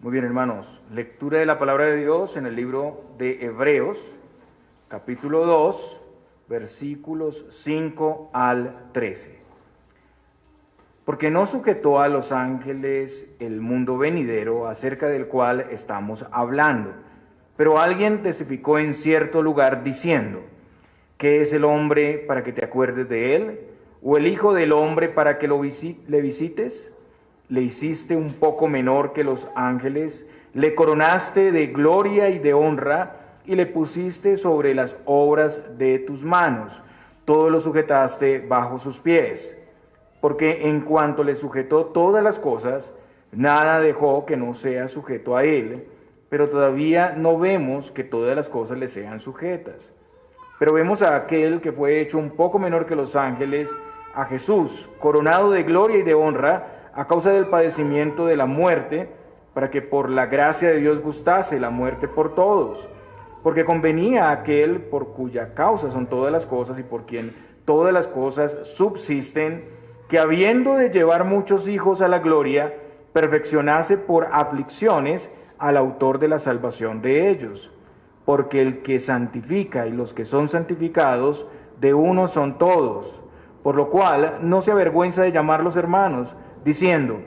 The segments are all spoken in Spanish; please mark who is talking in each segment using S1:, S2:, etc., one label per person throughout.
S1: Muy bien, hermanos. Lectura de la palabra de Dios en el libro de Hebreos, capítulo 2, versículos 5 al 13. Porque no sujetó a los ángeles el mundo venidero acerca del cual estamos hablando. Pero alguien testificó en cierto lugar diciendo: ¿qué es el hombre para que te acuerdes de él? ¿O el hijo del hombre para que le visites? Le hiciste un poco menor que los ángeles, le coronaste de gloria y de honra, y le pusiste sobre las obras de tus manos. Todo lo sujetaste bajo sus pies. Porque en cuanto le sujetó todas las cosas, nada dejó que no sea sujeto a él, pero todavía no vemos que todas las cosas le sean sujetas. Pero vemos a aquel que fue hecho un poco menor que los ángeles, a Jesús, coronado de gloria y de honra, a causa del padecimiento de la muerte, para que por la gracia de Dios gustase la muerte por todos. Porque convenía a aquel por cuya causa son todas las cosas y por quien todas las cosas subsisten, que habiendo de llevar muchos hijos a la gloria, perfeccionase por aflicciones al autor de la salvación de ellos. Porque el que santifica y los que son santificados, de uno son todos. Por lo cual no se avergüenza de llamarlos hermanos, diciendo: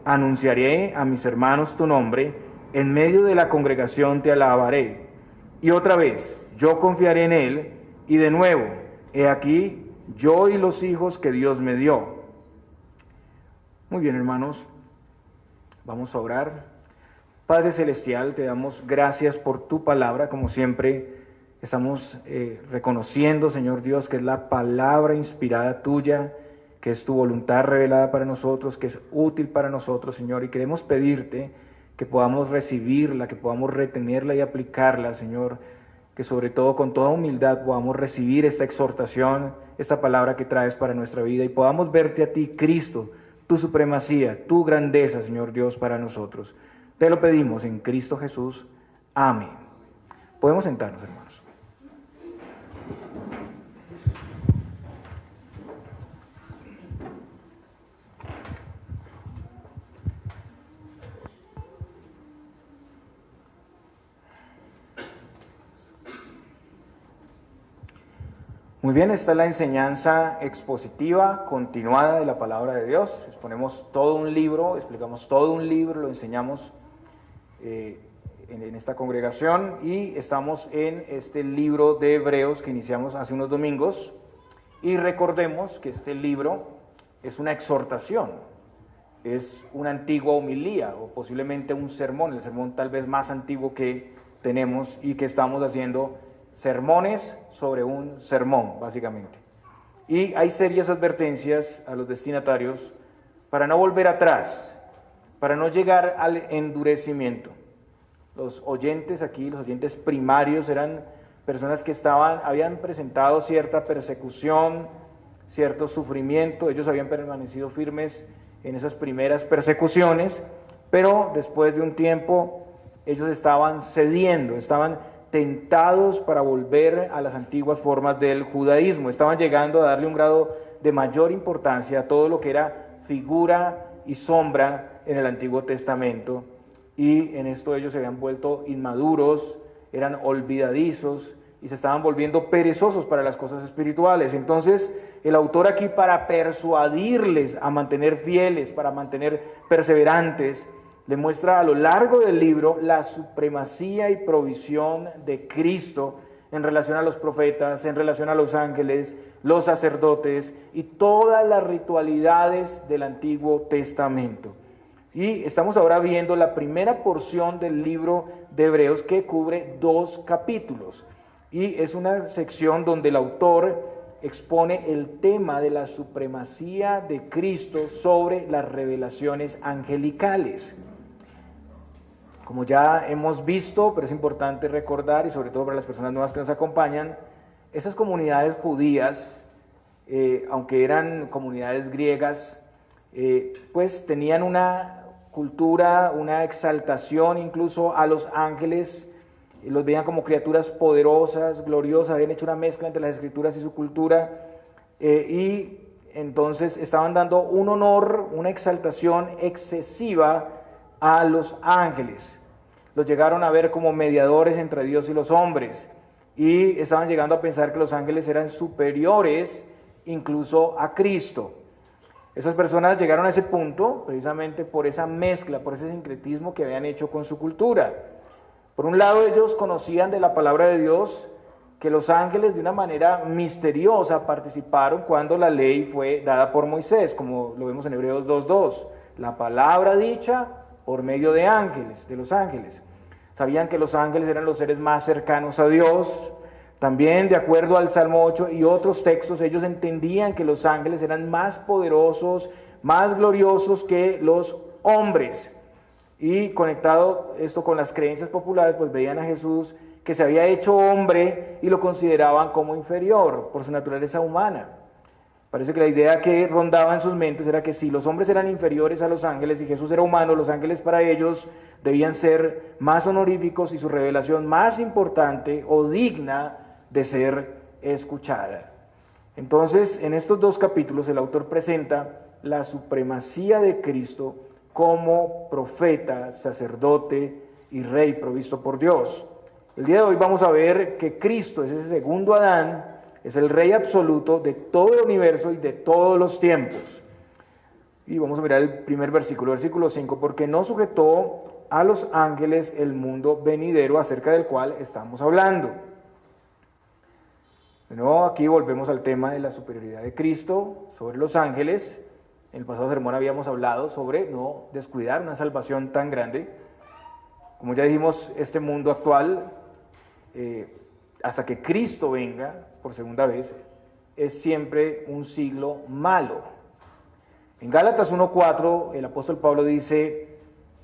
S1: anunciaré a mis hermanos tu nombre, en medio de la congregación te alabaré. Y otra vez, yo confiaré en él, y de nuevo, he aquí, yo y los hijos que Dios me dio. Muy bien, hermanos, vamos a orar. Padre Celestial, te damos gracias por tu palabra, como siempre estamos reconociendo, Señor Dios, que es la palabra inspirada tuya, que es tu voluntad revelada para nosotros, que es útil para nosotros, Señor, y queremos pedirte que podamos recibirla, que podamos retenerla y aplicarla, Señor, que sobre todo con toda humildad podamos recibir esta exhortación, esta palabra que traes para nuestra vida, y podamos verte a ti, Cristo, tu supremacía, tu grandeza, Señor Dios, para nosotros. Te lo pedimos en Cristo Jesús. Amén. Podemos sentarnos, hermanos. Muy bien, esta es la enseñanza expositiva continuada de la palabra de Dios. Exponemos todo un libro, explicamos todo un libro, lo enseñamos en esta congregación, y estamos en este libro de Hebreos que iniciamos hace unos domingos. Y recordemos que este libro es una exhortación, es una antigua homilía o posiblemente un sermón, el sermón tal vez más antiguo que tenemos, y que estamos haciendo sermones sobre un sermón, básicamente. Y hay serias advertencias a los destinatarios para no volver atrás, para no llegar al endurecimiento. Los oyentes aquí, los oyentes primarios, eran personas que habían presentado cierta persecución, cierto sufrimiento. Ellos habían permanecido firmes en esas primeras persecuciones, pero después de un tiempo ellos estaban cediendo, estaban tentados para volver a las antiguas formas del judaísmo, estaban llegando a darle un grado de mayor importancia a todo lo que era figura y sombra en el Antiguo Testamento, y en esto ellos se habían vuelto inmaduros, eran olvidadizos y se estaban volviendo perezosos para las cosas espirituales. Entonces el autor aquí, para persuadirles a mantener fieles, para mantener perseverantes, le muestra a lo largo del libro la supremacía y provisión de Cristo en relación a los profetas, en relación a los ángeles, los sacerdotes y todas las ritualidades del Antiguo Testamento. Y estamos ahora viendo la primera porción del libro de Hebreos, que cubre 2 capítulos. Y es una sección donde el autor expone el tema de la supremacía de Cristo sobre las revelaciones angelicales. Como ya hemos visto, pero es importante recordar, y sobre todo para las personas nuevas que nos acompañan, esas comunidades judías, aunque eran comunidades griegas, pues tenían una cultura, una exaltación incluso a los ángeles, los veían como criaturas poderosas, gloriosas, habían hecho una mezcla entre las escrituras y su cultura, y entonces estaban dando un honor, una exaltación excesiva a los ángeles. Los llegaron a ver como mediadores entre Dios y los hombres, y estaban llegando a pensar que los ángeles eran superiores incluso a Cristo. Esas personas llegaron a ese punto precisamente por esa mezcla, por ese sincretismo que habían hecho con su cultura. Por un lado, ellos conocían de la palabra de Dios que los ángeles de una manera misteriosa participaron cuando la ley fue dada por Moisés, como lo vemos en Hebreos 2:2, la palabra dicha por medio de ángeles, de los ángeles. Sabían que los ángeles eran los seres más cercanos a Dios. También, de acuerdo al Salmo 8 y otros textos, ellos entendían que los ángeles eran más poderosos, más gloriosos que los hombres. Y conectado esto con las creencias populares, pues veían a Jesús que se había hecho hombre y lo consideraban como inferior por su naturaleza humana. Parece que la idea que rondaba en sus mentes era que si los hombres eran inferiores a los ángeles y Jesús era humano, los ángeles para ellos debían ser más honoríficos y su revelación más importante o digna de ser escuchada. Entonces, en estos dos capítulos el autor presenta la supremacía de Cristo como profeta, sacerdote y rey provisto por Dios. El día de hoy vamos a ver que Cristo es ese segundo Adán, es el rey absoluto de todo el universo y de todos los tiempos. Y vamos a mirar el primer versículo, versículo 5, porque no sujetó a los ángeles el mundo venidero acerca del cual estamos hablando. Bueno, aquí volvemos al tema de la superioridad de Cristo sobre los ángeles. En el pasado sermón habíamos hablado sobre no descuidar una salvación tan grande. Como ya dijimos, este mundo actual, hasta que Cristo venga por segunda vez, es siempre un siglo malo. En Gálatas 1:4 el apóstol Pablo dice,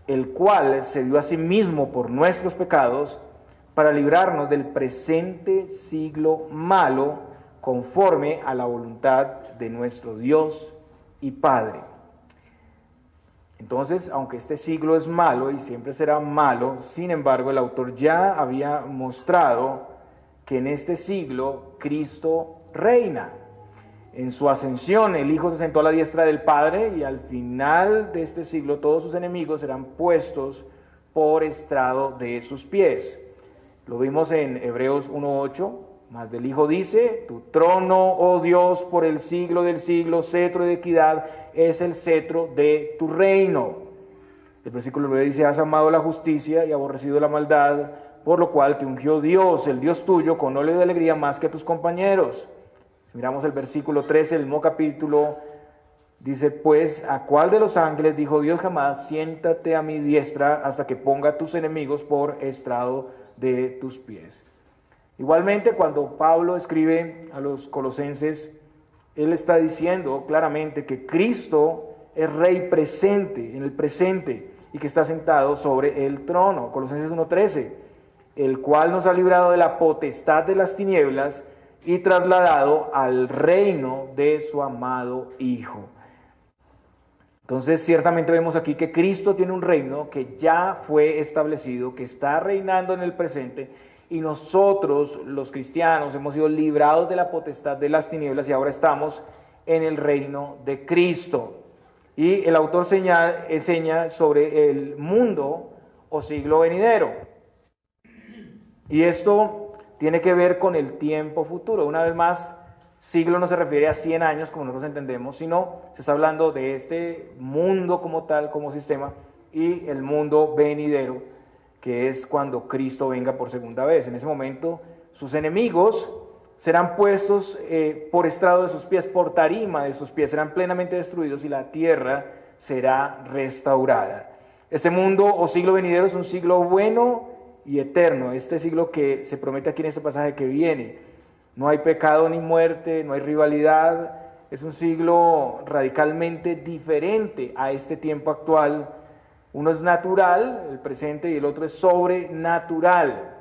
S1: el cual se dio a sí mismo por nuestros pecados para librarnos del presente siglo malo, conforme a la voluntad de nuestro Dios y Padre. Entonces, aunque este siglo es malo y siempre será malo, sin embargo, el autor ya había mostrado que en este siglo Cristo reina. En su ascensión, el Hijo se sentó a la diestra del Padre y al final de este siglo todos sus enemigos serán puestos por estrado de sus pies. Lo vimos en Hebreos 1:8, más del Hijo dice, tu trono, oh Dios, por el siglo del siglo, cetro de equidad, es el cetro de tu reino. El versículo 9 dice, has amado la justicia y aborrecido la maldad, por lo cual te ungió Dios, el Dios tuyo, con óleo de alegría más que a tus compañeros. Si miramos el versículo 13, el mismo capítulo, dice, pues, ¿a cuál de los ángeles dijo Dios jamás, siéntate a mi diestra hasta que ponga a tus enemigos por estrado de tus pies? Igualmente, cuando Pablo escribe a los colosenses, él está diciendo claramente que Cristo es rey presente, en el presente, y que está sentado sobre el trono. Colosenses 1:13, el cual nos ha librado de la potestad de las tinieblas y trasladado al reino de su amado Hijo. Entonces, ciertamente vemos aquí que Cristo tiene un reino que ya fue establecido, que está reinando en el presente, y nosotros, los cristianos, hemos sido librados de la potestad de las tinieblas y ahora estamos en el reino de Cristo. Y el autor enseña sobre el mundo o siglo venidero. Y esto tiene que ver con el tiempo futuro. Una vez más, siglo no se refiere a 100 años como nosotros entendemos, sino se está hablando de este mundo como tal, como sistema, y el mundo venidero, que es cuando Cristo venga por segunda vez. En ese momento, sus enemigos serán puestos por estrado de sus pies, por tarima de sus pies, serán plenamente destruidos y la tierra será restaurada. Este mundo o siglo venidero es un siglo bueno y eterno, este siglo que se promete aquí en este pasaje que viene. No hay pecado ni muerte, no hay rivalidad, es un siglo radicalmente diferente a este tiempo actual. Uno es natural, el presente, y el otro es sobrenatural.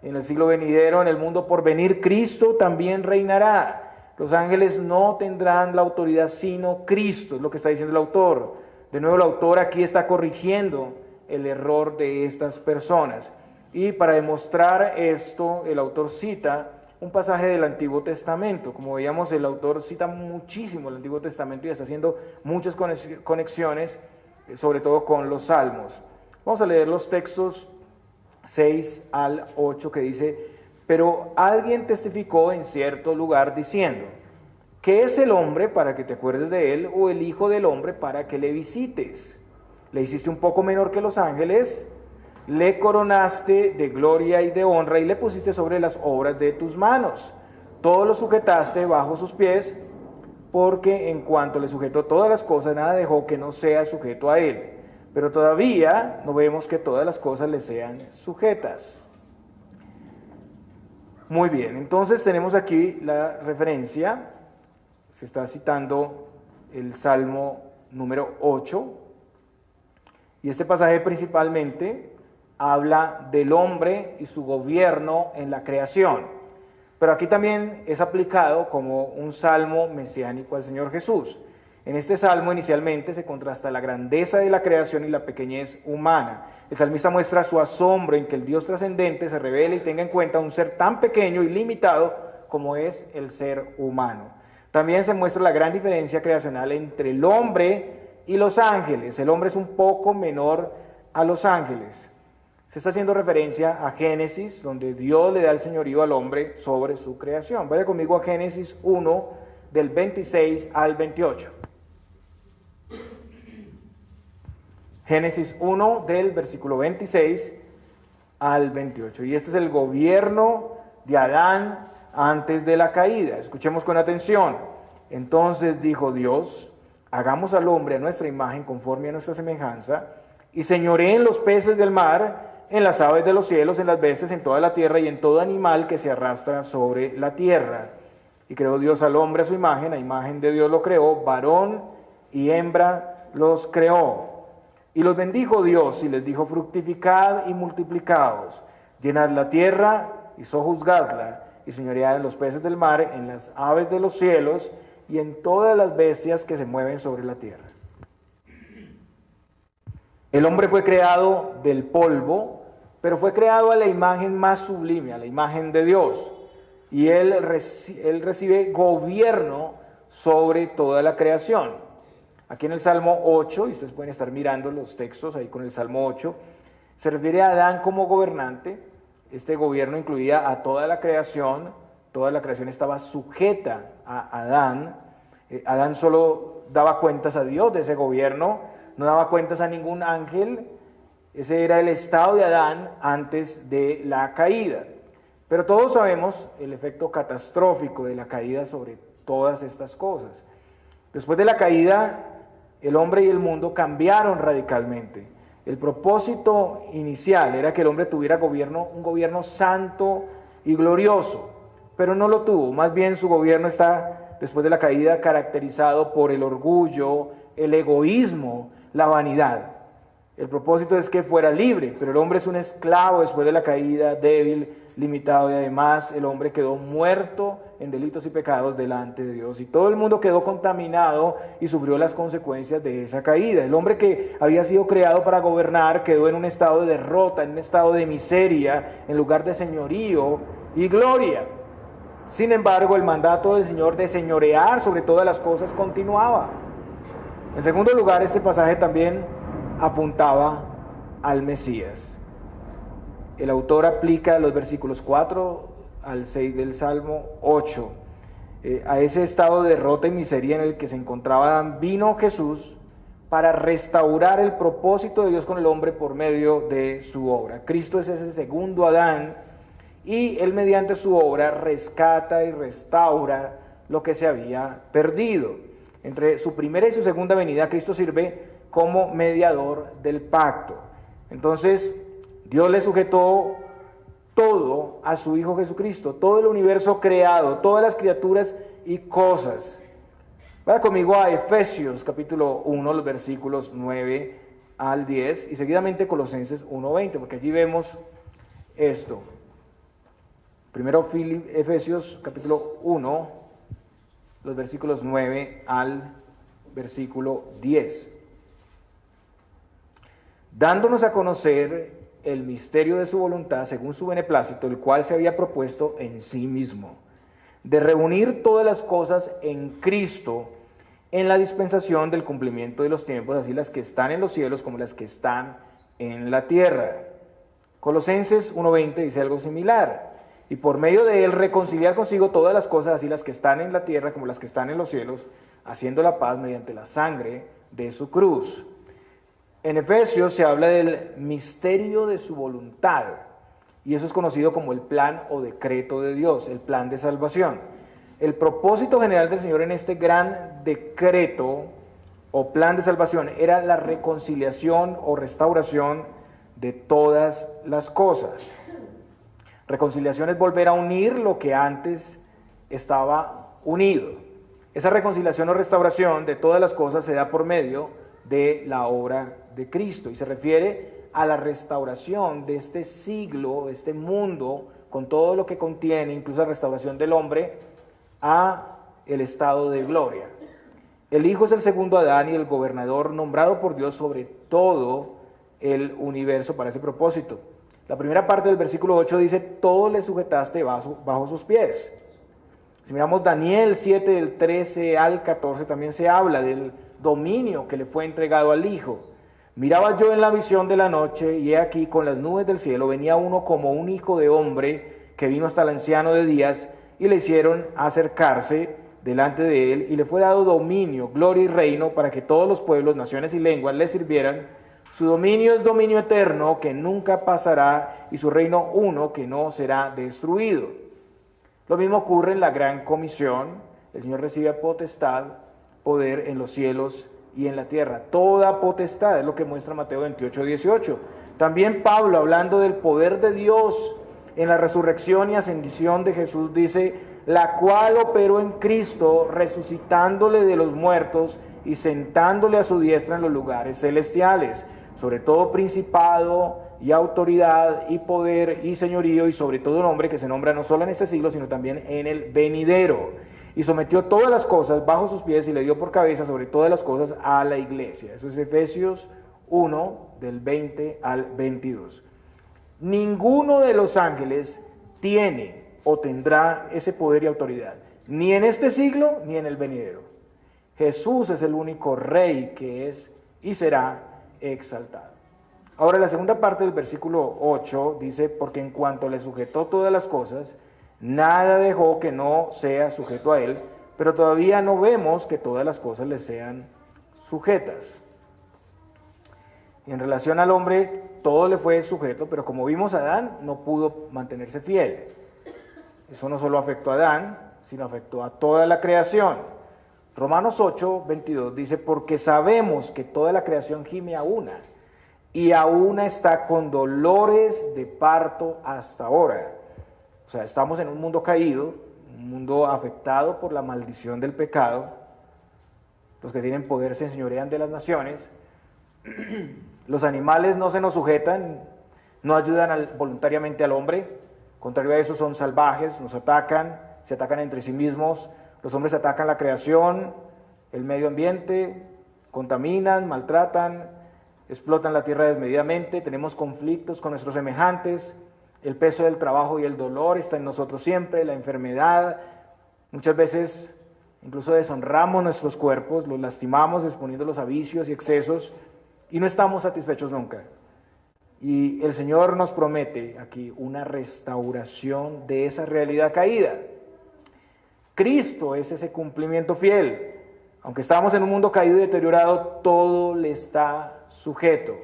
S1: En el siglo venidero, en el mundo por venir, Cristo también reinará. Los ángeles no tendrán la autoridad sino Cristo, es lo que está diciendo el autor. De nuevo, el autor aquí está corrigiendo el error de estas personas. Y para demostrar esto, el autor cita un pasaje del Antiguo Testamento. Como veíamos, el autor cita muchísimo el Antiguo Testamento y está haciendo muchas conexiones, sobre todo con los Salmos. Vamos a leer los textos 6 al 8 que dice: pero alguien testificó en cierto lugar diciendo: ¿qué es el hombre para que te acuerdes de él, o el hijo del hombre para que le visites? Le hiciste un poco menor que los ángeles, le coronaste de gloria y de honra y le pusiste sobre las obras de tus manos. Todo lo sujetaste bajo sus pies, porque en cuanto le sujetó todas las cosas, nada dejó que no sea sujeto a él. Pero todavía no vemos que todas las cosas le sean sujetas. Muy bien, entonces tenemos aquí la referencia. Se está citando el Salmo número 8. Y este pasaje principalmente habla del hombre y su gobierno en la creación. Pero aquí también es aplicado como un salmo mesiánico al Señor Jesús. En este salmo inicialmente se contrasta la grandeza de la creación y la pequeñez humana. El salmista muestra su asombro en que el Dios trascendente se revele y tenga en cuenta un ser tan pequeño y limitado como es el ser humano. También se muestra la gran diferencia creacional entre el hombre y los ángeles. El hombre es un poco menor a los ángeles. Se está haciendo referencia a Génesis, donde Dios le da el señorío al hombre sobre su creación. Vaya conmigo a Génesis 1, del 26 al 28. Génesis 1, del versículo 26 al 28. Y este es el gobierno de Adán antes de la caída. Escuchemos con atención. Entonces dijo Dios: hagamos al hombre a nuestra imagen, conforme a nuestra semejanza, y señoreen en los peces del mar, en las aves de los cielos, en las bestias, en toda la tierra y en todo animal que se arrastra sobre la tierra. Y creó Dios al hombre a su imagen, a imagen de Dios lo creó, varón y hembra los creó. Y los bendijo Dios y les dijo: fructificad y multiplicaos, llenad la tierra y sojuzgadla, y señoread en los peces del mar, en las aves de los cielos y en todas las bestias que se mueven sobre la tierra. El hombre fue creado del polvo, pero fue creado a la imagen más sublime, a la imagen de Dios. Y él recibe gobierno sobre toda la creación. Aquí en el Salmo 8, y ustedes pueden estar mirando los textos ahí con el Salmo 8, se refiere a Adán como gobernante. Este gobierno incluía a toda la creación estaba sujeta a Adán. Adán solo daba cuentas a Dios de ese gobierno, no daba cuentas a ningún ángel. Ese era el estado de Adán antes de la caída. Pero todos sabemos el efecto catastrófico de la caída sobre todas estas cosas. Después de la caída, el hombre y el mundo cambiaron radicalmente. El propósito inicial era que el hombre tuviera un gobierno santo y glorioso, pero no lo tuvo. Más bien su gobierno está, después de la caída, caracterizado por el orgullo, el egoísmo, la vanidad. El propósito es que fuera libre, pero el hombre es un esclavo después de la caída, débil, limitado, y además el hombre quedó muerto en delitos y pecados delante de Dios, y todo el mundo quedó contaminado y sufrió las consecuencias de esa caída. El hombre que había sido creado para gobernar quedó en un estado de derrota, en un estado de miseria, en lugar de señorío y gloria. Sin embargo, el mandato del Señor de señorear sobre todas las cosas continuaba. En segundo lugar, este pasaje también apuntaba al Mesías. El autor aplica los versículos 4 al 6 del Salmo 8. A ese estado de derrota y miseria en el que se encontraba Adán, vino Jesús para restaurar el propósito de Dios con el hombre por medio de su obra. Cristo es ese segundo Adán, y él mediante su obra rescata y restaura lo que se había perdido. Entre su primera y su segunda venida, Cristo sirve como mediador del pacto. Entonces, Dios le sujetó todo a su Hijo Jesucristo, todo el universo creado, todas las criaturas y cosas. Vaya conmigo a Efesios capítulo 1, los versículos 9 al 10, y seguidamente Colosenses 1:20, porque allí vemos esto. Primero Efesios capítulo 1, los versículos 9 al versículo 10. Dándonos a conocer el misterio de su voluntad según su beneplácito, el cual se había propuesto en sí mismo, de reunir todas las cosas en Cristo, en la dispensación del cumplimiento de los tiempos, así las que están en los cielos como las que están en la tierra. Colosenses 1:20 dice algo similar. Y por medio de él reconciliar consigo todas las cosas, así las que están en la tierra como las que están en los cielos, haciendo la paz mediante la sangre de su cruz. En Efesios se habla del misterio de su voluntad, y eso es conocido como el plan o decreto de Dios, el plan de salvación. El propósito general del Señor en este gran decreto o plan de salvación era la reconciliación o restauración de todas las cosas. Reconciliación es volver a unir lo que antes estaba unido. Esa reconciliación o restauración de todas las cosas se da por medio de la obra de Cristo y se refiere a la restauración de este siglo, de este mundo, con todo lo que contiene, incluso la restauración del hombre, a el estado de gloria. El Hijo es el segundo Adán y el gobernador nombrado por Dios sobre todo el universo para ese propósito. La primera parte del versículo 8 dice, todo le sujetaste bajo sus pies. Si miramos Daniel 7, del 13 al 14, también se habla del dominio que le fue entregado al Hijo. Miraba yo en la visión de la noche, y he aquí con las nubes del cielo venía uno como un hijo de hombre, que vino hasta el anciano de días, y le hicieron acercarse delante de él, y le fue dado dominio, gloria y reino, para que todos los pueblos, naciones y lenguas le sirvieran. Su dominio es dominio eterno, que nunca pasará, y su reino uno, que no será destruido. Lo mismo ocurre en la gran comisión. El Señor recibe potestad, poder en los cielos y en la tierra. Toda potestad, es lo que muestra Mateo 28:18. También Pablo, hablando del poder de Dios en la resurrección y ascensión de Jesús, dice, la cual operó en Cristo, resucitándole de los muertos y sentándole a su diestra en los lugares celestiales, sobre todo principado y autoridad y poder y señorío, y sobre todo nombre que se nombra no solo en este siglo, sino también en el venidero. Y sometió todas las cosas bajo sus pies y le dio por cabeza sobre todas las cosas a la iglesia. Eso es Efesios 1, del 20 al 22. Ninguno de los ángeles tiene o tendrá ese poder y autoridad, ni en este siglo ni en el venidero. Jesús es el único rey que es y será exaltado. Ahora la segunda parte del versículo 8 dice, porque en cuanto le sujetó todas las cosas, nada dejó que no sea sujeto a él, pero todavía no vemos que todas las cosas le sean sujetas. Y en relación al hombre, todo le fue sujeto, pero como vimos, Adán no pudo mantenerse fiel. Eso no solo afectó a Adán, sino afectó a toda la creación. Romanos 8:22 dice, porque sabemos que toda la creación gime a una, y a una está con dolores de parto hasta ahora. O sea, estamos en un mundo caído, un mundo afectado por la maldición del pecado. Los que tienen poder se enseñorean de las naciones. Los animales no se nos sujetan, no ayudan voluntariamente al hombre. Contrario a eso, son salvajes, nos atacan, se atacan entre sí mismos. Los hombres atacan la creación, el medio ambiente, contaminan, maltratan, explotan la tierra desmedidamente, tenemos conflictos con nuestros semejantes, el peso del trabajo y el dolor está en nosotros siempre, la enfermedad. Muchas veces incluso deshonramos nuestros cuerpos, los lastimamos exponiéndolos a vicios y excesos y no estamos satisfechos nunca. Y el Señor nos promete aquí una restauración de esa realidad caída. Cristo es ese cumplimiento fiel. Aunque estamos en un mundo caído y deteriorado, todo le está sujeto.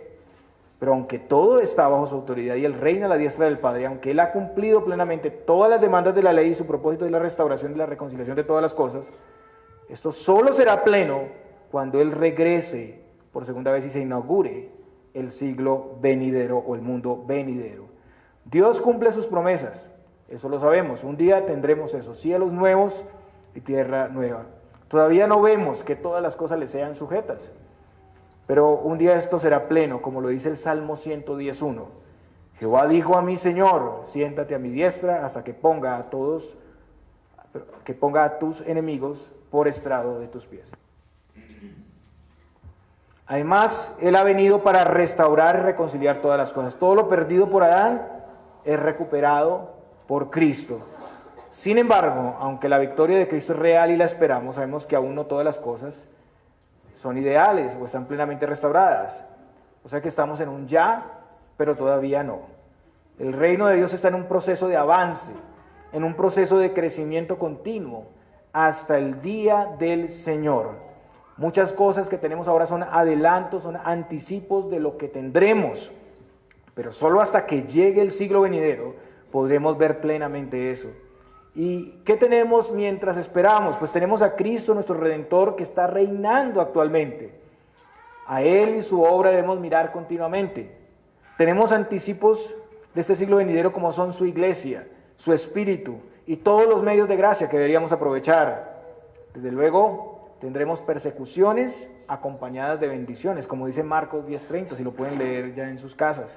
S1: Pero aunque todo está bajo su autoridad y Él reina a la diestra del Padre, aunque Él ha cumplido plenamente todas las demandas de la ley y su propósito es la restauración y la reconciliación de todas las cosas, esto solo será pleno cuando Él regrese por segunda vez y se inaugure el siglo venidero o el mundo venidero. Dios cumple sus promesas, eso lo sabemos. Un día tendremos esos cielos nuevos y tierra nueva. Todavía no vemos que todas las cosas le sean sujetas, pero un día esto será pleno, como lo dice el Salmo 110:1. Jehová dijo a mi Señor, siéntate a mi diestra hasta que ponga a tus enemigos por estrado de tus pies. Además, Él ha venido para restaurar y reconciliar todas las cosas. Todo lo perdido por Adán es recuperado por Cristo. Sin embargo, aunque la victoria de Cristo es real y la esperamos, sabemos que aún no todas las cosas son ideales o están plenamente restauradas. O sea que estamos en un ya, pero todavía no. El reino de Dios está en un proceso de avance, en un proceso de crecimiento continuo, hasta el día del Señor. Muchas cosas que tenemos ahora son adelantos, son anticipos de lo que tendremos, pero solo hasta que llegue el siglo venidero podremos ver plenamente eso. ¿Y qué tenemos mientras esperamos? Pues tenemos a Cristo, nuestro Redentor, que está reinando actualmente. A Él y su obra debemos mirar continuamente. Tenemos anticipos de este siglo venidero como son su iglesia, su espíritu y todos los medios de gracia que deberíamos aprovechar. Desde luego tendremos persecuciones acompañadas de bendiciones, como dice Marcos 10:30, si lo pueden leer ya en sus casas.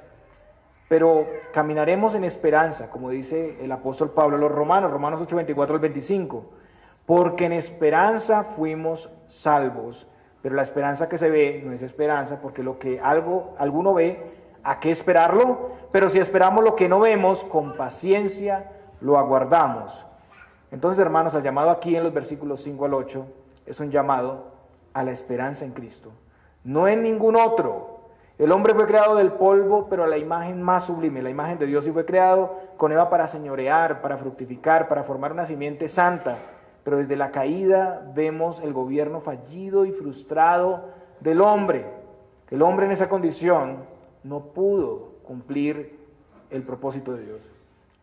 S1: Pero caminaremos en esperanza, como dice el apóstol Pablo a los Romanos 8:24 al 25, porque en esperanza fuimos salvos. Pero la esperanza que se ve no es esperanza, porque lo que alguno ve, ¿a qué esperarlo? Pero si esperamos lo que no vemos, con paciencia lo aguardamos. Entonces, hermanos, el llamado aquí en los versículos 5 al 8 es un llamado a la esperanza en Cristo, no en ningún otro. El hombre fue creado del polvo, pero a la imagen más sublime, la imagen de Dios, y fue creado con Eva para señorear, para fructificar, para formar una simiente santa. Pero desde la caída vemos el gobierno fallido y frustrado del hombre. El hombre en esa condición no pudo cumplir el propósito de Dios.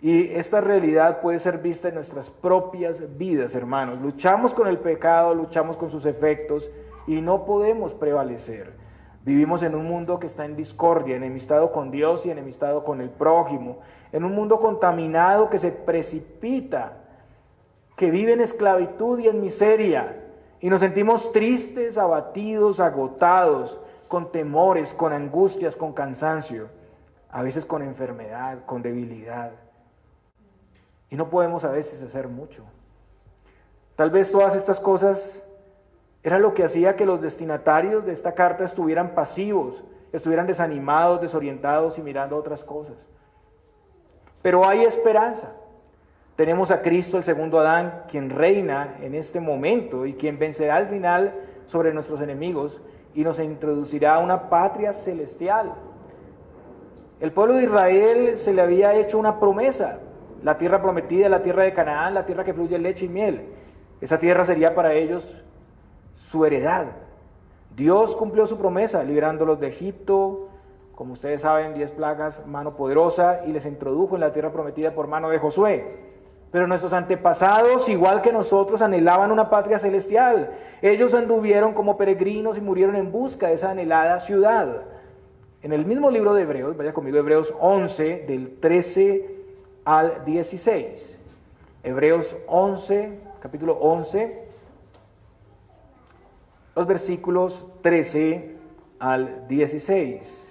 S1: Y esta realidad puede ser vista en nuestras propias vidas, hermanos. Luchamos con el pecado, luchamos con sus efectos y no podemos prevalecer. Vivimos en un mundo que está en discordia, enemistado con Dios y enemistado con el prójimo. En un mundo contaminado que se precipita, que vive en esclavitud y en miseria, y nos sentimos tristes, abatidos, agotados, con temores, con angustias, con cansancio, a veces con enfermedad, con debilidad, y no podemos a veces hacer mucho. Tal vez todas estas cosas era lo que hacía que los destinatarios de esta carta estuvieran pasivos, estuvieran desanimados, desorientados y mirando otras cosas. Pero hay esperanza. Tenemos a Cristo, el segundo Adán, quien reina en este momento y quien vencerá al final sobre nuestros enemigos y nos introducirá a una patria celestial. El pueblo de Israel se le había hecho una promesa, la tierra prometida, la tierra de Canaán, la tierra que fluye leche y miel. Esa tierra sería para ellos su heredad. Dios cumplió su promesa, liberándolos de Egipto, como ustedes saben, 10 plagas, mano poderosa, y les introdujo en la tierra prometida por mano de Josué. Pero nuestros antepasados, igual que nosotros, anhelaban una patria celestial. Ellos anduvieron como peregrinos y murieron en busca de esa anhelada ciudad. En el mismo libro de Hebreos, vaya conmigo, Hebreos 11, del 13 al 16. Hebreos 11, capítulo 11, los versículos 13 al 16.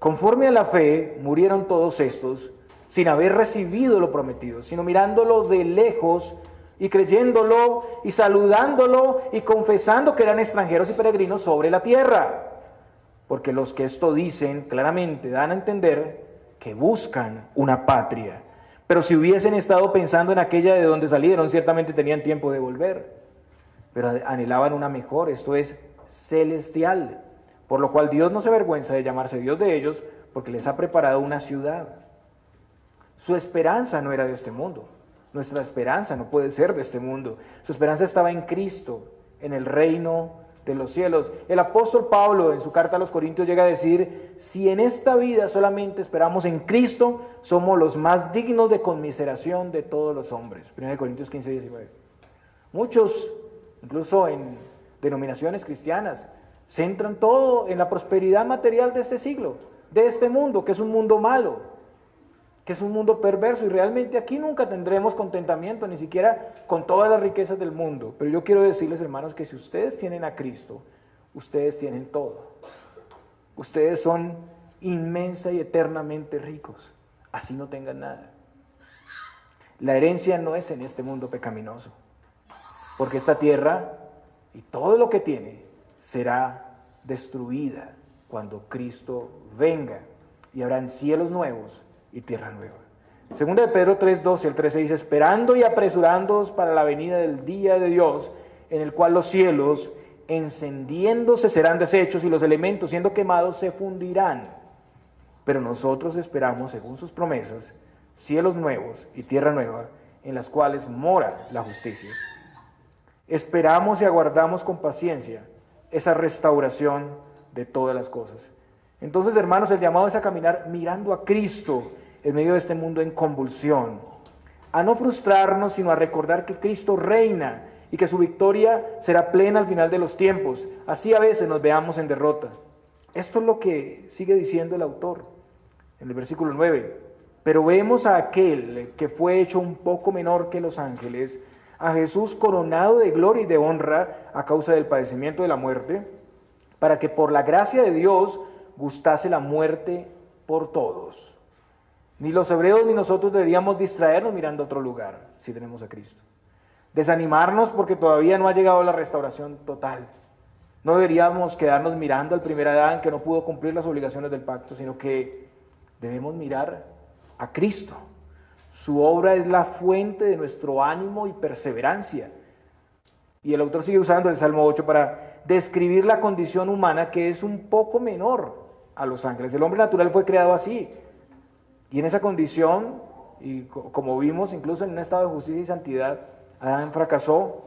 S1: Conforme a la fe, murieron todos estos, sin haber recibido lo prometido, sino mirándolo de lejos y creyéndolo y saludándolo y confesando que eran extranjeros y peregrinos sobre la tierra. Porque los que esto dicen claramente dan a entender que buscan una patria. Pero si hubiesen estado pensando en aquella de donde salieron, ciertamente tenían tiempo de volver. Pero anhelaban una mejor, esto es celestial. Por lo cual Dios no se avergüenza de llamarse Dios de ellos, porque les ha preparado una ciudad. Su esperanza no era de este mundo. Nuestra esperanza no puede ser de este mundo. Su esperanza estaba en Cristo, en el reino de los cielos. El apóstol Pablo, en su carta a los Corintios, llega a decir: si en esta vida solamente esperamos en Cristo, somos los más dignos de conmiseración de todos los hombres. 1 Corintios 15, 19. Muchos, incluso en denominaciones cristianas, centran todo en la prosperidad material de este siglo, de este mundo, que es un mundo malo, que es un mundo perverso, y realmente aquí nunca tendremos contentamiento, ni siquiera con todas las riquezas del mundo. Pero yo quiero decirles, hermanos, que si ustedes tienen a Cristo, ustedes tienen todo. Ustedes son inmensa y eternamente ricos, así no tengan nada. La herencia no es en este mundo pecaminoso, porque esta tierra y todo lo que tiene será destruida cuando Cristo venga, y habrán cielos nuevos y tierra nueva. Segunda de Pedro 3:12 al 13 dice: esperando y apresurándoos para la venida del día de Dios, en el cual los cielos, encendiéndose, serán deshechos y los elementos, siendo quemados, se fundirán. Pero nosotros esperamos, según sus promesas, cielos nuevos y tierra nueva, en las cuales mora la justicia. Esperamos y aguardamos con paciencia esa restauración de todas las cosas. Entonces, hermanos, el llamado es a caminar mirando a Cristo en medio de este mundo en convulsión, a no frustrarnos, sino a recordar que Cristo reina y que su victoria será plena al final de los tiempos. Así a veces nos veamos en derrota. Esto es lo que sigue diciendo el autor en el versículo 9. Pero vemos a aquel que fue hecho un poco menor que los ángeles, a Jesús coronado de gloria y de honra a causa del padecimiento de la muerte, para que por la gracia de Dios gustase la muerte por todos. Ni los hebreos ni nosotros deberíamos distraernos mirando a otro lugar si tenemos a Cristo. Desanimarnos porque todavía no ha llegado la restauración total. No deberíamos quedarnos mirando al primer Adán que no pudo cumplir las obligaciones del pacto, sino que debemos mirar a Cristo. Su obra es la fuente de nuestro ánimo y perseverancia. Y el autor sigue usando el Salmo 8 para describir la condición humana que es un poco menor a los ángeles. El hombre natural fue creado así. Y en esa condición, y como vimos, incluso en un estado de justicia y santidad, Adán fracasó.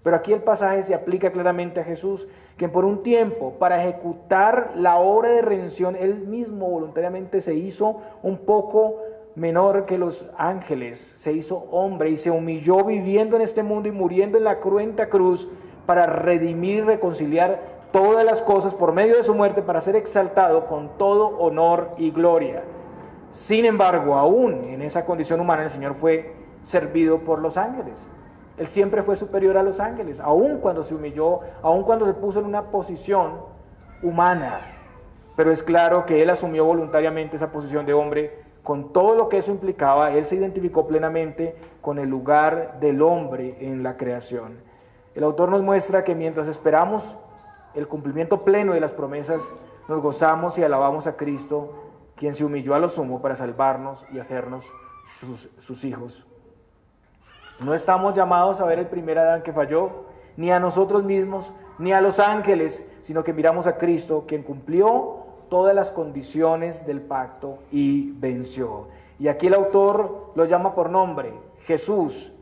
S1: Pero aquí el pasaje se aplica claramente a Jesús, que por un tiempo, para ejecutar la obra de redención, él mismo voluntariamente se hizo un poco menor que los ángeles, se hizo hombre y se humilló viviendo en este mundo y muriendo en la cruenta cruz para redimir y reconciliar todas las cosas por medio de su muerte, para ser exaltado con todo honor y gloria. Sin embargo, aún en esa condición humana, el Señor fue servido por los ángeles. Él siempre fue superior a los ángeles, aun cuando se humilló, aun cuando se puso en una posición humana. Pero es claro que Él asumió voluntariamente esa posición de hombre, con todo lo que eso implicaba. Él se identificó plenamente con el lugar del hombre en la creación. El autor nos muestra que mientras esperamos el cumplimiento pleno de las promesas, nos gozamos y alabamos a Cristo, quien se humilló a lo sumo para salvarnos y hacernos sus hijos. No estamos llamados a ver el primer Adán que falló, ni a nosotros mismos, ni a los ángeles, sino que miramos a Cristo, quien cumplió todas las condiciones del pacto y venció. Y aquí el autor lo llama por nombre, Jesús.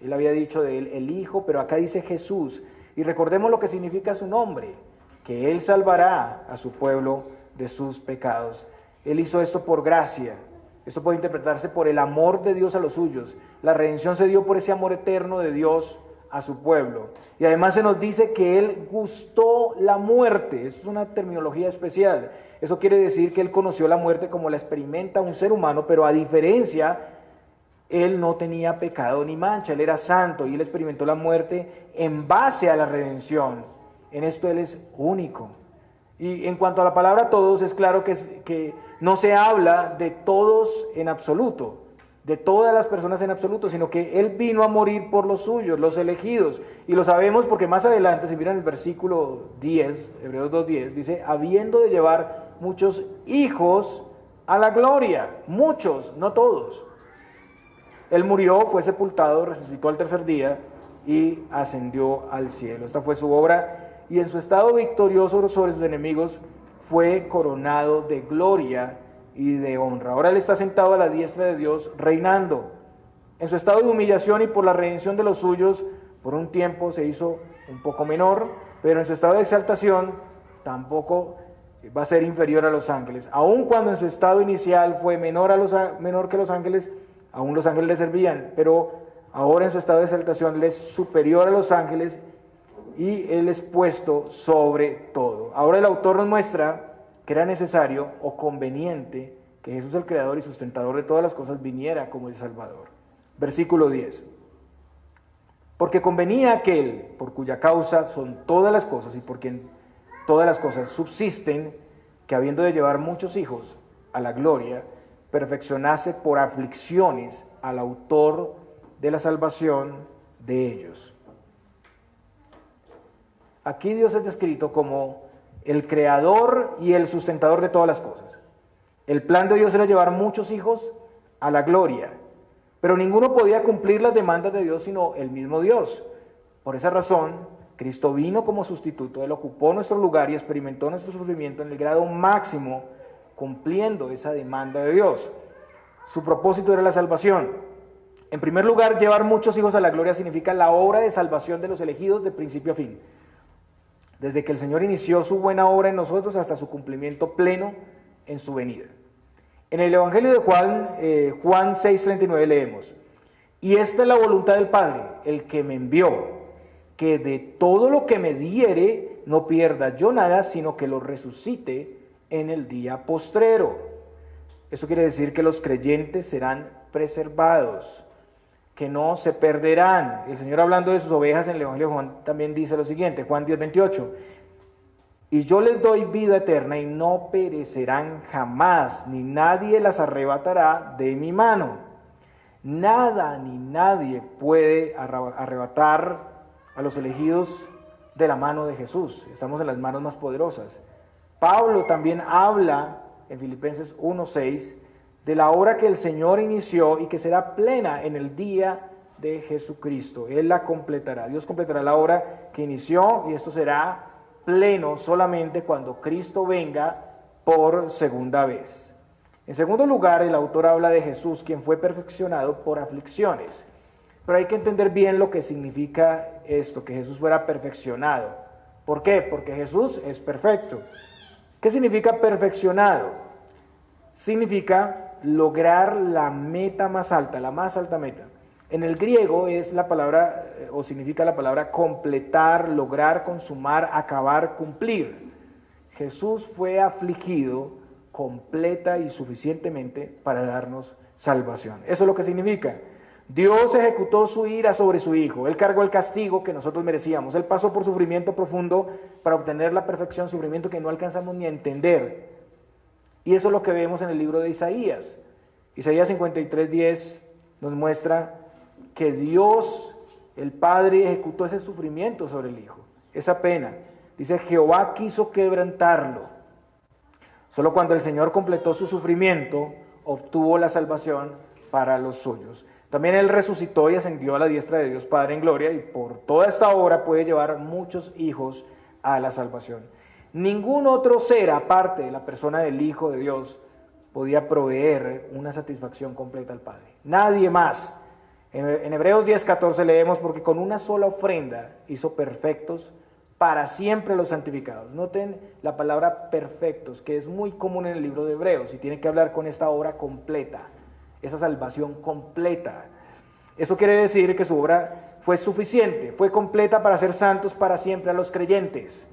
S1: Él había dicho de él el Hijo, pero acá dice Jesús. Y recordemos lo que significa su nombre, que Él salvará a su pueblo de sus pecados. Él hizo esto por gracia. Esto puede interpretarse por el amor de Dios a los suyos. La redención se dio por ese amor eterno de Dios a su pueblo. Y además se nos dice que Él gustó la muerte. Eso es una terminología especial. Eso quiere decir que Él conoció la muerte como la experimenta un ser humano, pero a diferencia, Él no tenía pecado ni mancha. Él era santo y Él experimentó la muerte en base a la redención. En esto Él es único. Y en cuanto a la palabra todos, es claro que no se habla de todos en absoluto, de todas las personas en absoluto, sino que Él vino a morir por los suyos, los elegidos. Y lo sabemos porque más adelante, si miran el versículo 10, Hebreos 2:10, dice, habiendo de llevar muchos hijos a la gloria. Muchos, no todos. Él murió, fue sepultado, resucitó al tercer día y ascendió al cielo. Esta fue su obra. Y en su estado victorioso sobre sus enemigos fue coronado de gloria y de honra. Ahora Él está sentado a la diestra de Dios reinando. En su estado de humillación y por la redención de los suyos, por un tiempo se hizo un poco menor, pero en su estado de exaltación tampoco va a ser inferior a los ángeles. Aun cuando en su estado inicial fue menor que los ángeles, aún los ángeles le servían, pero ahora en su estado de exaltación Él es superior a los ángeles y Él es puesto sobre todo. Ahora el autor nos muestra que era necesario o conveniente que Jesús, el creador y sustentador de todas las cosas, viniera como el Salvador. Versículo 10. Porque convenía aquel por cuya causa son todas las cosas y por quien todas las cosas subsisten, que habiendo de llevar muchos hijos a la gloria, perfeccionase por aflicciones al autor de la salvación de ellos. Aquí Dios es descrito como el creador y el sustentador de todas las cosas. El plan de Dios era llevar muchos hijos a la gloria, pero ninguno podía cumplir las demandas de Dios sino el mismo Dios. Por esa razón, Cristo vino como sustituto, Él ocupó nuestro lugar y experimentó nuestro sufrimiento en el grado máximo, cumpliendo esa demanda de Dios. Su propósito era la salvación. En primer lugar, llevar muchos hijos a la gloria significa la obra de salvación de los elegidos de principio a fin. Desde que el Señor inició su buena obra en nosotros hasta su cumplimiento pleno en su venida. En el Evangelio de Juan 6:39 leemos: y esta es la voluntad del Padre, el que me envió, que de todo lo que me diere no pierda yo nada, sino que lo resucite en el día postrero. Eso quiere decir que los creyentes serán preservados, que no se perderán. El Señor, hablando de sus ovejas en el Evangelio de Juan, también dice lo siguiente, Juan 10:28: y yo les doy vida eterna y no perecerán jamás, ni nadie las arrebatará de mi mano. Nada ni nadie puede arrebatar a los elegidos de la mano de Jesús. Estamos en las manos más poderosas. Pablo también habla en Filipenses 1:6 de la obra que el Señor inició y que será plena en el día de Jesucristo. Él la completará. Dios completará la obra que inició y esto será pleno solamente cuando Cristo venga por segunda vez. En segundo lugar, el autor habla de Jesús, quien fue perfeccionado por aflicciones. Pero hay que entender bien lo que significa esto, que Jesús fuera perfeccionado. ¿Por qué? Porque Jesús es perfecto. ¿Qué significa perfeccionado? Significa lograr la meta más alta, la más alta meta. En el griego es la palabra, o significa la palabra completar, lograr, consumar, acabar, cumplir. Jesús fue afligido completa y suficientemente para darnos salvación. Eso es lo que significa. Dios ejecutó su ira sobre su Hijo. Él cargó el castigo que nosotros merecíamos. Él pasó por sufrimiento profundo para obtener la perfección, sufrimiento que no alcanzamos ni a entender. Y eso es lo que vemos en el libro de Isaías. Isaías 53:10 nos muestra que Dios, el Padre, ejecutó ese sufrimiento sobre el Hijo, esa pena. Dice, Jehová quiso quebrantarlo. Solo cuando el Señor completó su sufrimiento, obtuvo la salvación para los suyos. También Él resucitó y ascendió a la diestra de Dios Padre en gloria, y por toda esta obra puede llevar muchos hijos a la salvación. Ningún otro ser, aparte de la persona del Hijo de Dios, podía proveer una satisfacción completa al Padre. Nadie más. En Hebreos 10:14 leemos, porque con una sola ofrenda hizo perfectos para siempre los santificados. Noten la palabra perfectos, que es muy común en el libro de Hebreos, y tiene que hablar con esta obra completa, esa salvación completa. Eso quiere decir que su obra fue suficiente, fue completa para ser santos para siempre a los creyentes.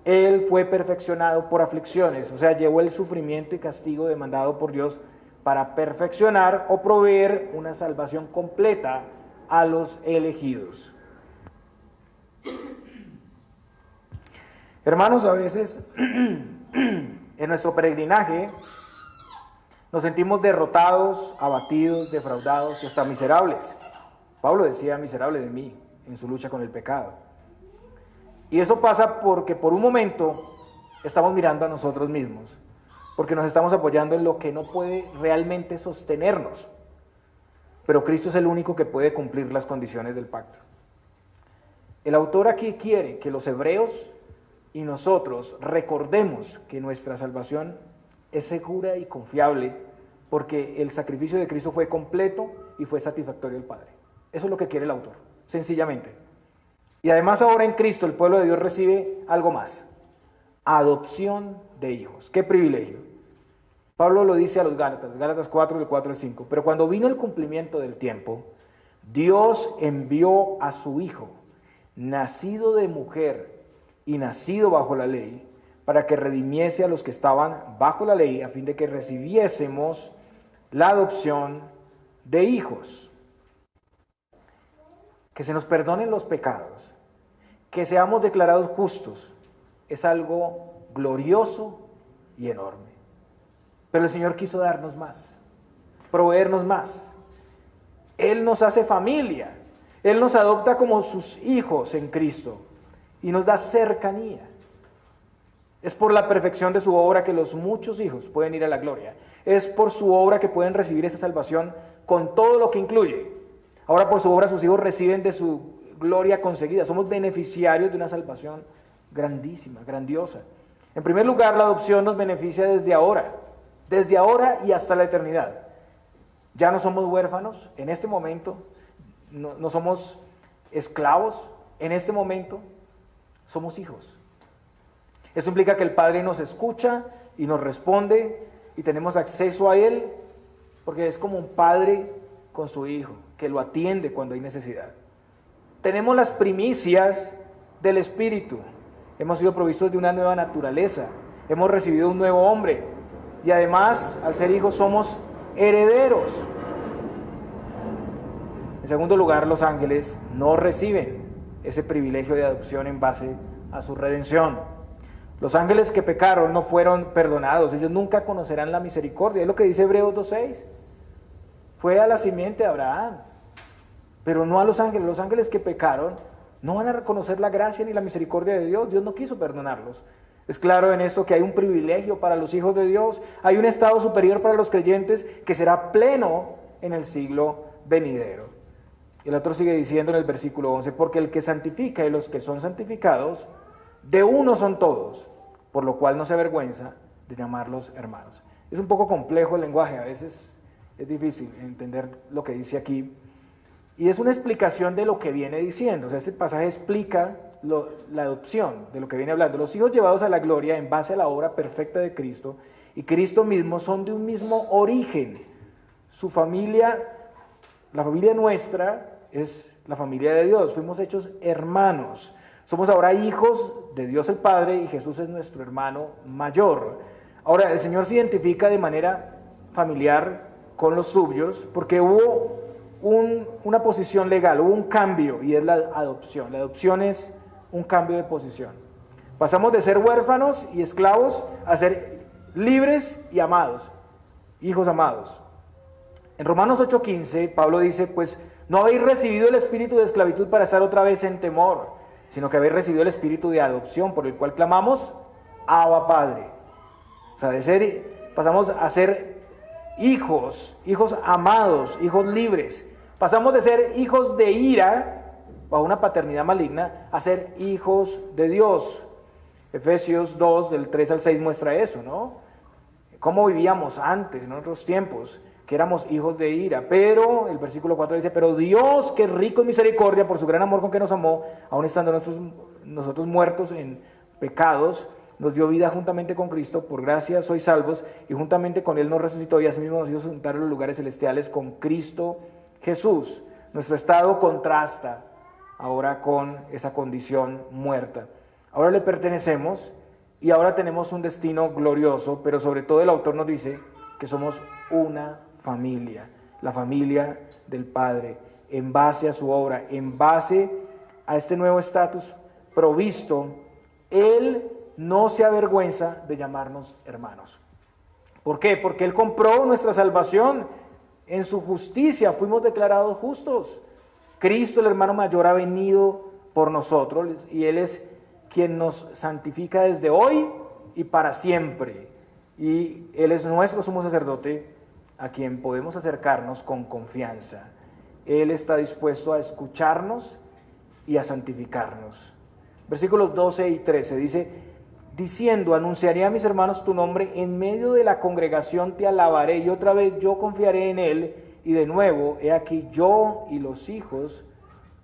S1: Él fue perfeccionado por aflicciones, o sea, llevó el sufrimiento y castigo demandado por Dios para perfeccionar o proveer una salvación completa a los elegidos. Hermanos, a veces en nuestro peregrinaje nos sentimos derrotados, abatidos, defraudados y hasta miserables. Pablo decía, miserable de mí, en su lucha con el pecado. Y eso pasa porque por un momento estamos mirando a nosotros mismos, porque nos estamos apoyando en lo que no puede realmente sostenernos. Pero Cristo es el único que puede cumplir las condiciones del pacto. El autor aquí quiere que los hebreos y nosotros recordemos que nuestra salvación es segura y confiable porque el sacrificio de Cristo fue completo y fue satisfactorio al Padre. Eso es lo que quiere el autor, sencillamente. Y además ahora en Cristo el pueblo de Dios recibe algo más: adopción de hijos. ¡Qué privilegio! Pablo lo dice a los Gálatas, Gálatas 4, del 4 al 5. Pero cuando vino el cumplimiento del tiempo, Dios envió a su Hijo, nacido de mujer y nacido bajo la ley, para que redimiese a los que estaban bajo la ley, a fin de que recibiésemos la adopción de hijos. Que se nos perdonen los pecados, que seamos declarados justos, es algo glorioso y enorme. Pero el Señor quiso darnos más, proveernos más. Él nos hace familia, Él nos adopta como sus hijos en Cristo y nos da cercanía. Es por la perfección de su obra que los muchos hijos pueden ir a la gloria. Es por su obra que pueden recibir esa salvación con todo lo que incluye. Ahora por su obra sus hijos reciben de su gloria conseguida, somos beneficiarios de una salvación grandísima, grandiosa. En primer lugar, la adopción nos beneficia desde ahora y hasta la eternidad. Ya no somos huérfanos en este momento, no somos esclavos en este momento, somos hijos. Eso implica que el Padre nos escucha y nos responde y tenemos acceso a Él, porque es como un padre con su hijo, que lo atiende cuando hay necesidad. Tenemos las primicias del Espíritu, hemos sido provistos de una nueva naturaleza, hemos recibido un nuevo hombre y además, al ser hijos, somos herederos. En segundo lugar, los ángeles no reciben ese privilegio de adopción en base a su redención. Los ángeles que pecaron no fueron perdonados, ellos nunca conocerán la misericordia. Es lo que dice Hebreos 2:6. Fue a la simiente de Abraham, pero no a los ángeles. Los ángeles que pecaron no van a reconocer la gracia ni la misericordia de Dios. Dios no quiso perdonarlos. Es claro en esto que hay un privilegio para los hijos de Dios, hay un estado superior para los creyentes que será pleno en el siglo venidero. Y el otro sigue diciendo en el versículo 11, porque el que santifica y los que son santificados, de uno son todos, por lo cual no se avergüenza de llamarlos hermanos. Es un poco complejo el lenguaje, a veces es difícil entender lo que dice aquí. Y es una explicación de lo que viene diciendo. O sea, este pasaje explica la adopción, de lo que viene hablando. Los hijos llevados a la gloria en base a la obra perfecta de Cristo y Cristo mismo son de un mismo origen. Su familia, la familia nuestra, es la familia de Dios. Fuimos hechos hermanos. Somos ahora hijos de Dios el Padre y Jesús es nuestro hermano mayor. Ahora, el Señor se identifica de manera familiar con los suyos porque hubo una posición legal, hubo un cambio y es la adopción. La adopción es un cambio de posición. Pasamos de ser huérfanos y esclavos a ser libres y amados, hijos amados. En Romanos 8:15, Pablo dice, pues no habéis recibido el espíritu de esclavitud para estar otra vez en temor, sino que habéis recibido el espíritu de adopción, por el cual clamamos, Abba Padre. O sea, pasamos a ser hijos amados, hijos libres. Pasamos de ser hijos de ira, bajo una paternidad maligna, a ser hijos de Dios. Efesios 2, del 3 al 6 muestra eso, ¿no? Cómo vivíamos antes, en otros tiempos, que éramos hijos de ira. Pero, el versículo 4 dice, pero Dios, que es rico en misericordia, por su gran amor con que nos amó, aun estando nosotros muertos en pecados, nos dio vida juntamente con Cristo, por gracia sois salvos, y juntamente con Él nos resucitó, y asimismo nos hizo sentar en los lugares celestiales con Cristo Jesús. Nuestro estado contrasta ahora con esa condición muerta. Ahora le pertenecemos y ahora tenemos un destino glorioso, pero sobre todo el autor nos dice que somos una familia, la familia del Padre, en base a su obra, en base a este nuevo estatus provisto. Él no se avergüenza de llamarnos hermanos. ¿Por qué? Porque Él compró nuestra salvación. En su justicia fuimos declarados justos. Cristo, el hermano mayor, ha venido por nosotros y Él es quien nos santifica desde hoy y para siempre. Y Él es nuestro sumo sacerdote a quien podemos acercarnos con confianza. Él está dispuesto a escucharnos y a santificarnos. Versículos 12 y 13 dice, diciendo, anunciaré a mis hermanos tu nombre, en medio de la congregación te alabaré, y otra vez yo confiaré en Él, y de nuevo, he aquí yo y los hijos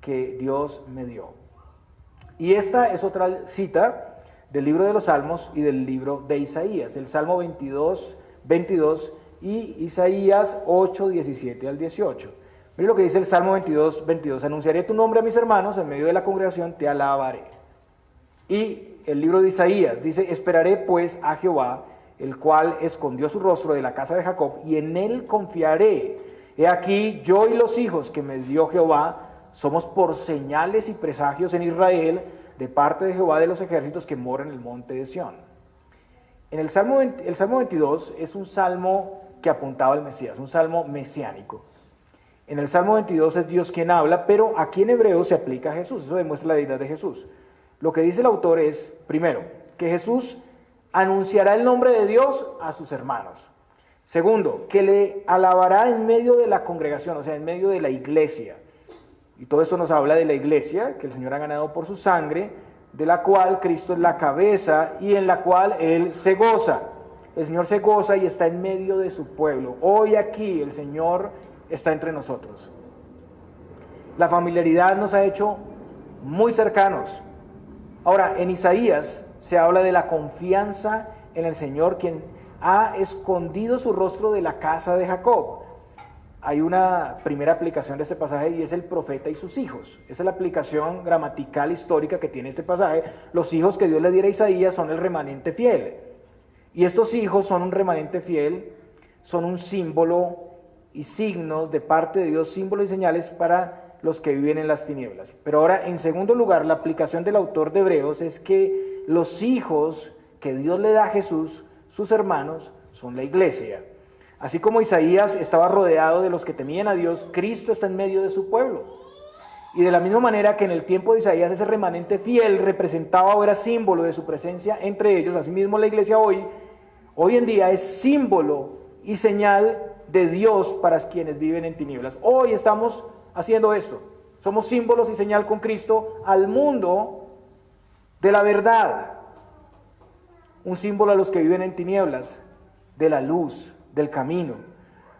S1: que Dios me dio. Y esta es otra cita del libro de los Salmos y del libro de Isaías, el Salmo 22 y Isaías 8, 17 al 18. Mire lo que dice el Salmo 22, anunciaré tu nombre a mis hermanos, en medio de la congregación te alabaré. Y el libro de Isaías dice, esperaré pues a Jehová, el cual escondió su rostro de la casa de Jacob, y en él confiaré. He aquí, yo y los hijos que me dio Jehová, somos por señales y presagios en Israel, de parte de Jehová de los ejércitos que mora en el monte de Sión. El Salmo 22 es un salmo que apuntaba al Mesías, un salmo mesiánico. En el Salmo 22 es Dios quien habla, pero aquí en hebreo se aplica a Jesús, eso demuestra la deidad de Jesús. Lo que dice el autor es, primero, que Jesús anunciará el nombre de Dios a sus hermanos. Segundo, que le alabará en medio de la congregación, o sea, en medio de la iglesia. Y todo esto nos habla de la iglesia, que el Señor ha ganado por su sangre, de la cual Cristo es la cabeza y en la cual Él se goza. El Señor se goza y está en medio de su pueblo. Hoy aquí el Señor está entre nosotros. La familiaridad nos ha hecho muy cercanos. Ahora, en Isaías se habla de la confianza en el Señor, quien ha escondido su rostro de la casa de Jacob. Hay una primera aplicación de este pasaje y es el profeta y sus hijos. Esa es la aplicación gramatical histórica que tiene este pasaje. Los hijos que Dios le diera a Isaías son el remanente fiel. Y estos hijos son un remanente fiel, son un símbolo y signos de parte de Dios, símbolos y señales para los que viven en las tinieblas. Pero ahora, en segundo lugar, la aplicación del autor de Hebreos es que los hijos que Dios le da a Jesús, sus hermanos, son la iglesia. Así como Isaías estaba rodeado de los que temían a Dios, Cristo está en medio de su pueblo. Y de la misma manera que en el tiempo de Isaías ese remanente fiel representaba o era símbolo de su presencia entre ellos, asimismo la iglesia hoy en día es símbolo y señal de Dios para quienes viven en tinieblas. Hoy estamos haciendo esto. Somos símbolos y señal con Cristo al mundo de la verdad. Un símbolo a los que viven en tinieblas, de la luz, del camino.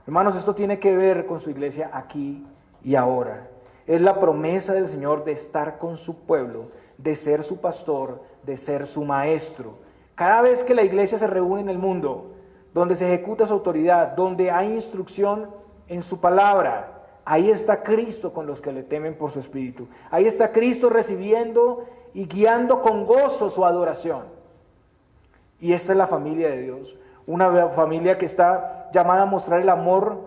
S1: Hermanos, esto tiene que ver con su iglesia aquí y ahora. Es la promesa del Señor de estar con su pueblo, de ser su pastor, de ser su maestro. Cada vez que la iglesia se reúne en el mundo, donde se ejecuta su autoridad, donde hay instrucción en su palabra, ahí está Cristo con los que le temen por su espíritu. Ahí está Cristo recibiendo y guiando con gozo su adoración. Y esta es la familia de Dios. Una familia que está llamada a mostrar el amor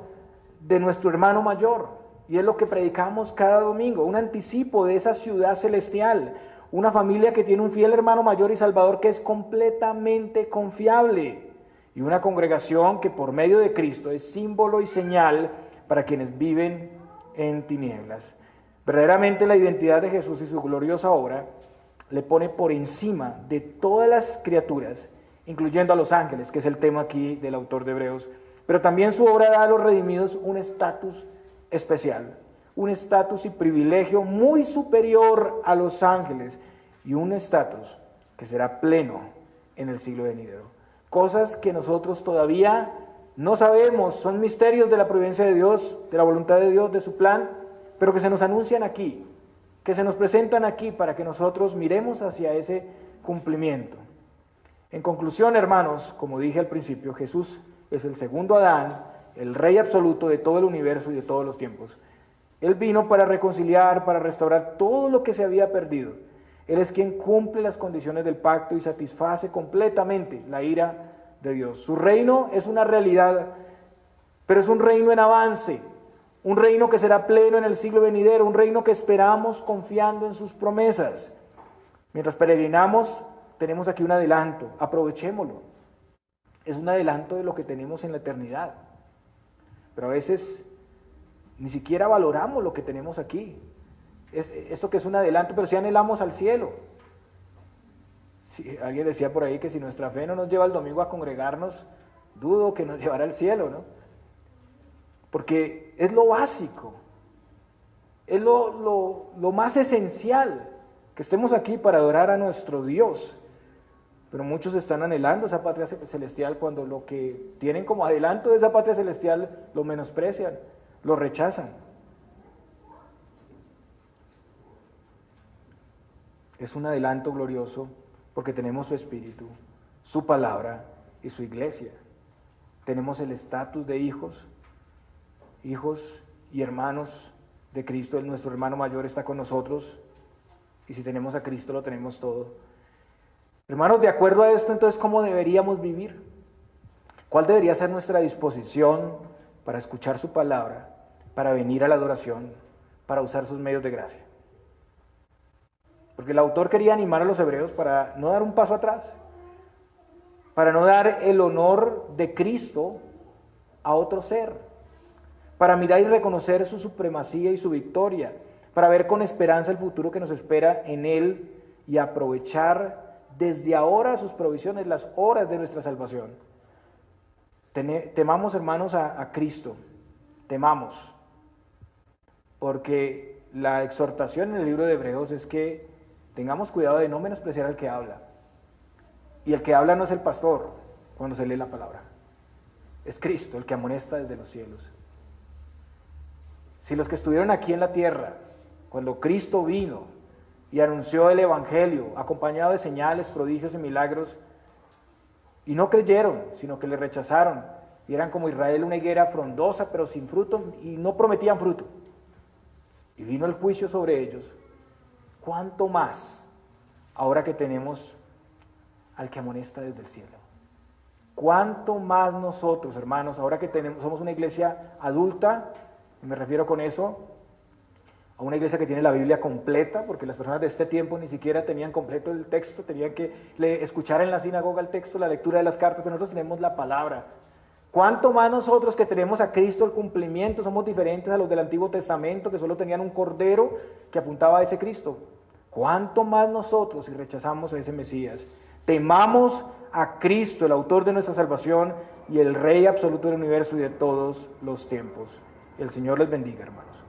S1: de nuestro hermano mayor. Y es lo que predicamos cada domingo, un anticipo de esa ciudad celestial. Una familia que tiene un fiel hermano mayor y salvador que es completamente confiable. Y una congregación que por medio de Cristo es símbolo y señal para quienes viven en tinieblas. Verdaderamente la identidad de Jesús y su gloriosa obra le pone por encima de todas las criaturas, incluyendo a los ángeles, que es el tema aquí del autor de Hebreos. Pero también su obra da a los redimidos un estatus especial, un estatus y privilegio muy superior a los ángeles y un estatus que será pleno en el siglo venidero. Cosas que nosotros todavía no sabemos, son misterios de la providencia de Dios, de la voluntad de Dios, de su plan, pero que se nos anuncian aquí, que se nos presentan aquí para que nosotros miremos hacia ese cumplimiento. En conclusión, hermanos, como dije al principio, Jesús es el segundo Adán, el Rey absoluto de todo el universo y de todos los tiempos. Él vino para reconciliar, para restaurar todo lo que se había perdido. Él es quien cumple las condiciones del pacto y satisface completamente la ira de Dios. Su reino es una realidad, pero es un reino en avance, un reino que será pleno en el siglo venidero, un reino que esperamos confiando en sus promesas. Mientras peregrinamos, tenemos aquí un adelanto, aprovechémoslo. Es un adelanto de lo que tenemos en la eternidad. Pero a veces ni siquiera valoramos lo que tenemos aquí. Esto que es un adelanto, pero si anhelamos al cielo. Si, alguien decía por ahí que si nuestra fe no nos lleva el domingo a congregarnos, dudo que nos llevará al cielo, ¿no? Porque es lo básico, es lo más esencial, que estemos aquí para adorar a nuestro Dios. Pero muchos están anhelando esa patria celestial cuando lo que tienen como adelanto de esa patria celestial lo menosprecian, lo rechazan. Es un adelanto glorioso porque tenemos su Espíritu, su palabra y su iglesia. Tenemos el estatus de hijos y hermanos de Cristo. Nuestro hermano mayor está con nosotros y si tenemos a Cristo lo tenemos todo. Hermanos, de acuerdo a esto, entonces, ¿cómo deberíamos vivir? ¿Cuál debería ser nuestra disposición para escuchar su palabra, para venir a la adoración, para usar sus medios de gracia? Porque el autor quería animar a los hebreos para no dar un paso atrás, para no dar el honor de Cristo a otro ser, para mirar y reconocer su supremacía y su victoria, para ver con esperanza el futuro que nos espera en Él y aprovechar desde ahora sus provisiones, las horas de nuestra salvación. Temamos, hermanos, a Cristo, temamos, porque la exhortación en el libro de Hebreos es que tengamos cuidado de no menospreciar al que habla. Y el que habla no es el pastor cuando se lee la palabra, es Cristo el que amonesta desde los cielos. Si los que estuvieron aquí en la tierra, cuando Cristo vino y anunció el Evangelio, acompañado de señales, prodigios y milagros, y no creyeron, sino que le rechazaron, y eran como Israel, una higuera frondosa, pero sin fruto, y no prometían fruto, y vino el juicio sobre ellos, ¿cuánto más ahora que tenemos al que amonesta desde el cielo? ¿Cuánto más nosotros, hermanos, ahora que somos una iglesia adulta, y me refiero con eso a una iglesia que tiene la Biblia completa, porque las personas de este tiempo ni siquiera tenían completo el texto, tenían que escuchar en la sinagoga el texto, la lectura de las cartas, pero nosotros tenemos la palabra. ¿Cuánto más nosotros que tenemos a Cristo el cumplimiento somos diferentes a los del Antiguo Testamento, que solo tenían un cordero que apuntaba a ese Cristo? ¿Cuánto más nosotros, si rechazamos a ese Mesías, temamos a Cristo, el autor de nuestra salvación y el Rey absoluto del universo y de todos los tiempos? El Señor les bendiga, hermanos.